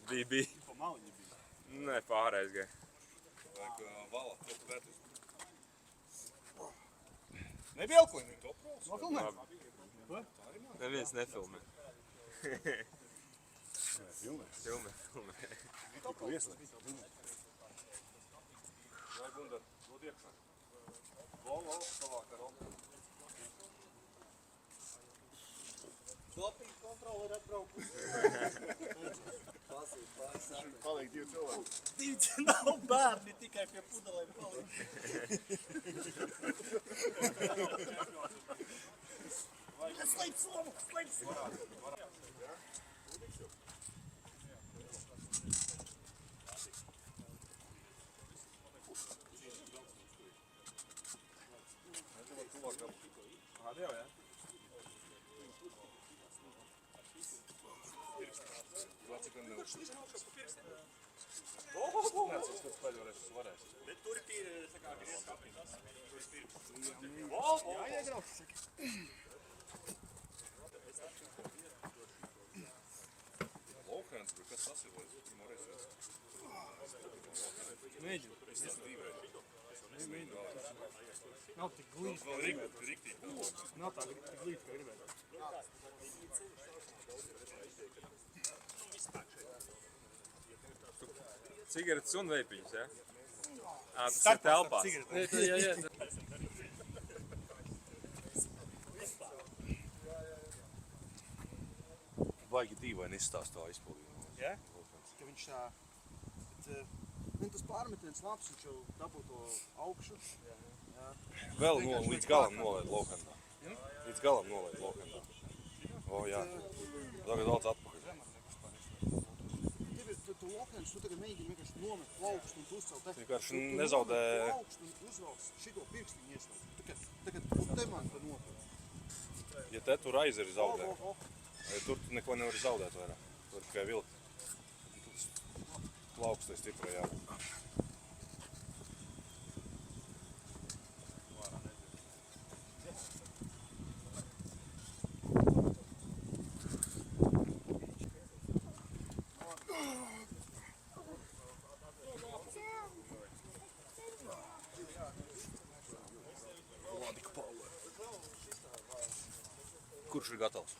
Bija. Pa maliņu bija. Nē, pārreiz gai. Vajag vala, top vērtīs. Nebija elklini? Nofilmē? Neviens nefilmē. Filmē. Filmē. Tikko ieslēgt. Jā, Gundar, dod iekšā. Volo, savāk ar opu. Dopinga kontrole ir atbraukusi. Paliek 2 cilvēki. Tīci nav bērni, tikai pie pudelēm paliek. Slēp slomu, slēp slomu. Rādījā, jā? Nāc, es paļoreiz varēs. Bet tur ir tā kā griezt kapītās. Tur ir pirks. Jāiegrauks. Lohens, bet kas sasilojas? Moreiz. Mēģinu. Es tās dīvēju. Nav tik glīti. Vēl riktīgi. Nav tā tik glīti, kā gribētu. Cigaretes un veipiņas, jā? Tas ir telpās. Jā. Baigi dīvaini izstāst tā izpildījumu. Jā? Ka viņš tā... Tas pārmetiens labs, viņš jau dabū to augšu. Vēl līdz galam nolaid Lohendā. Līdz galam nolaid Lohendā. O, jā. Tagad daudz atpakaļ. Tu Lohens, tu tagad mēģini vienkārši nomet plaukstu un tu uzcelt te. Vienkārši nezaudē... Tu plaukstu un uzvelc šito pirkstiņu ieslēgt. Tagad te man te nopēc. Ja te tur aizeri zaudē, tur tu neko nevari zaudēt vairāk. Tur tikai vilkt. Plaukstai stiprai jābūt. Kurš ir gatavs?